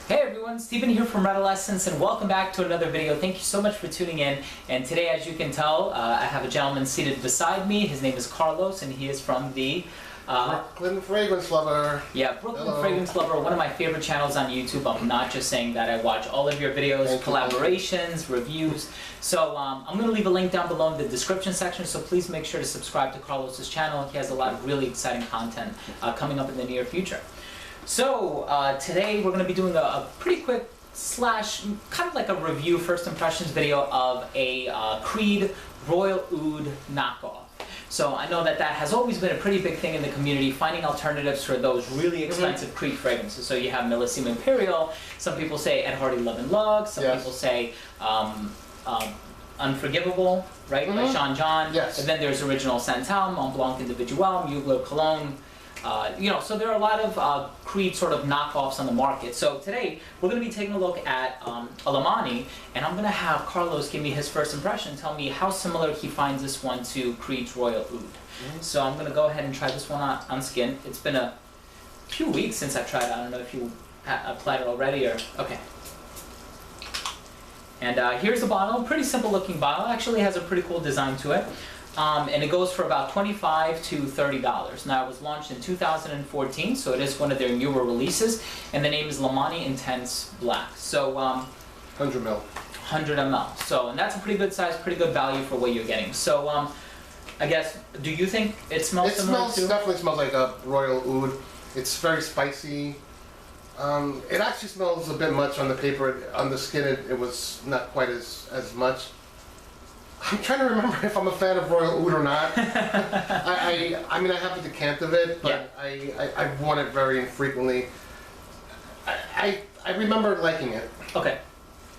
Hey everyone, Stephen here from Redolescence and welcome back to another video. Thank you so much for tuning in. And today, as you can tell, I have a gentleman seated beside me. His name is Carlos and he is from the Brooklyn Fragrance Lover. Yeah, Brooklyn Hello. Fragrance Lover, one of my favorite channels on YouTube. I'm not just saying that. I watch all of your videos, collaborations, reviews. So I'm going to leave a link down below in the description section, so please make sure to subscribe to Carlos's channel. He has a lot of really exciting content coming up in the near future. So today we're going to be doing a pretty quick slash kind of like a review, first impressions video of a Creed Royal Oud knockoff. So I know that has always been a pretty big thing in the community, finding alternatives for those really expensive Creed fragrances. So you have Millésime Imperial, some people say Ed Hardy Love and Lux, some people say Unforgivable, right, by Sean John. Yes. And then there's Original Santal, Mont Blanc Individual, Mugler Cologne. You know, so there are a lot of Creed sort of knockoffs on the market. So today we're going to be taking a look at a Lomani, and I'm going to have Carlos give me his first impression, tell me how similar he finds this one to Creed's Royal Oud. So I'm going to go ahead and try this one on skin. It's been a few weeks since I've tried it. I don't know if you applied it already or... Okay. And here's the bottle. Pretty simple looking bottle. Actually has a pretty cool design to it. And it goes for about $25 to $30. Now, it was launched in 2014, so it is one of their newer releases, and the name is Lomani Intense Black. So, 100 ml. 100 ml. So, and that's a pretty good size, pretty good value for what you're getting. So, I guess, do you think it smells similar to? It definitely smells like a Royal Oud. It's very spicy. It actually smells a bit much on the paper. On the skin, it was not quite as much. I'm trying to remember if I'm a fan of Royal Oud or not. I mean, I have a decant of it, but I've worn it very infrequently. I remember liking it. Okay.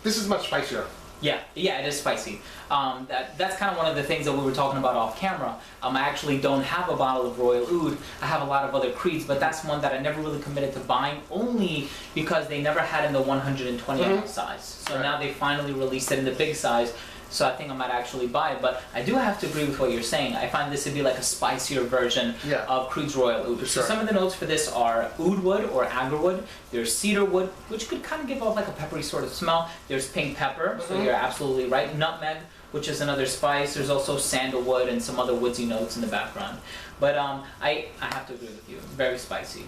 This is much spicier. Yeah, it is spicy. That's kind of one of the things that we were talking about off camera. I actually don't have a bottle of Royal Oud. I have a lot of other Creeds, but that's one that I never really committed to buying, only because they never had in the 120 ml size. So now they finally released it in the big size. So I think I might actually buy it, but I do have to agree with what you're saying. I find this to be like a spicier version of Creed's Royal Oud. So some of the notes for this are oud wood or agarwood. There's cedar wood, which could kind of give off like a peppery sort of smell. There's pink pepper, so you're absolutely right. Nutmeg, which is another spice. There's also sandalwood and some other woodsy notes in the background. But I have to agree with you. Very spicy.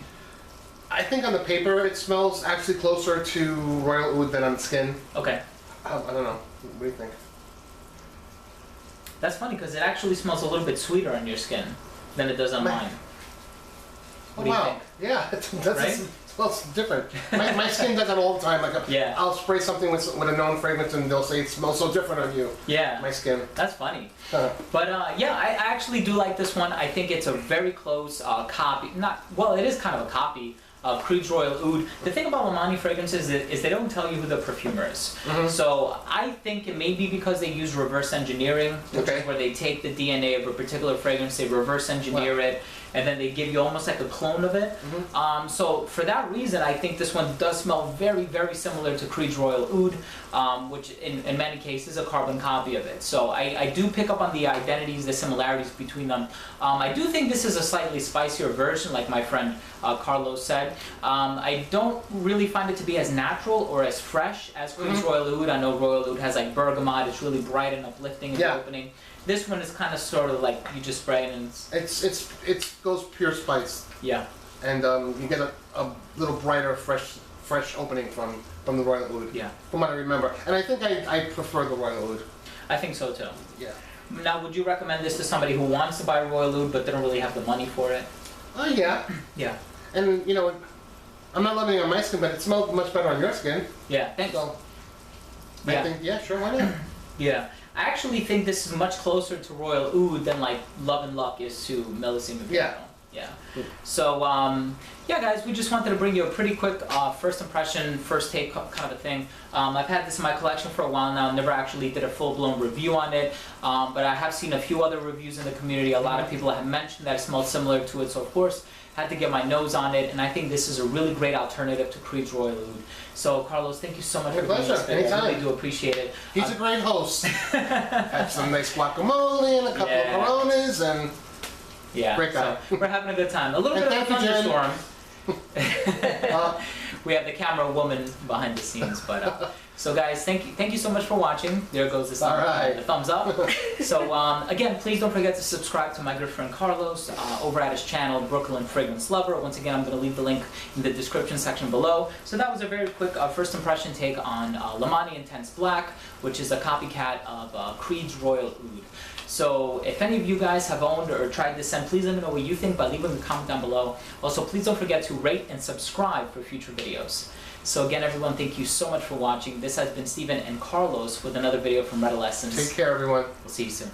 I think on the paper it smells actually closer to Royal Oud than on skin. Okay. I don't know. What do you think? That's funny because it actually smells a little bit sweeter on your skin than it does on mine. What do you think? Yeah, that's right? Smells different. My skin does that all the time. Like I'll spray something with a known fragrance and they'll say it smells so different on you. Yeah. My skin. That's funny. But yeah, I actually do like this one. I think it's a very close copy. It is kind of a copy of Creed's Royal Oud. The thing about Lomani fragrances is they don't tell you who the perfumer is. So I think it may be because they use reverse engineering, which is where they take the DNA of a particular fragrance, they reverse engineer it, and then they give you almost like a clone of it. So for that reason, I think this one does smell very, very similar to Creed's Royal Oud, which in many cases is a carbon copy of it. So I do pick up on the identities, the similarities between them. I do think this is a slightly spicier version, like my friend Carlos said. I don't really find it to be as natural or as fresh as Creed's Royal Oud. I know Royal Oud has like bergamot, it's really bright and uplifting in the opening. This one is kind of sort of like you just spray it and it goes pure spice. Yeah. And you get a little brighter, fresh opening from the Royal Oud. Yeah. From what I remember. And I think I prefer the Royal Oud. I think so too. Yeah. Now, would you recommend this to somebody who wants to buy Royal Oud but they don't really have the money for it? Yeah. Yeah. And you know, I'm not loving it on my skin, but it smells much better on your skin. Yeah, thanks. So, I think, yeah, sure, why not? Yeah. I actually think this is much closer to Royal Oud than like Love and Luck is to Millésime Imperial. Yeah. So, yeah, guys, we just wanted to bring you a pretty quick first impression, first take kind of a thing. I've had this in my collection for a while now, never actually did a full-blown review on it, but I have seen a few other reviews in the community. A lot of people have mentioned that it smells similar to it, so of course, had to get my nose on it, and I think this is a really great alternative to Creed's Royal Oud. So, Carlos, thank you so much for being this video. I really do appreciate it. He's a great host. Had some nice guacamole and a couple of Coronas, and great guy. So we're having a good time. A little bit of a thunderstorm. we have the camera woman behind the scenes. But so guys, thank you so much for watching. There goes the thumbs up. So again, please don't forget to subscribe to my good friend Carlos over at his channel, Brooklyn Fragrance Lover. Once again, I'm going to leave the link in the description section below. So that was a very quick first impression take on Lomani Intense Black, which is a copycat of Creed's Royal Oud. So if any of you guys have owned or tried this scent, please let me know what you think by leaving a comment down below. Also, please don't forget to rate and subscribe for future videos. So again, everyone, thank you so much for watching. This has been Steven and Carlos with another video from Red Essence. Take care, everyone. We'll see you soon.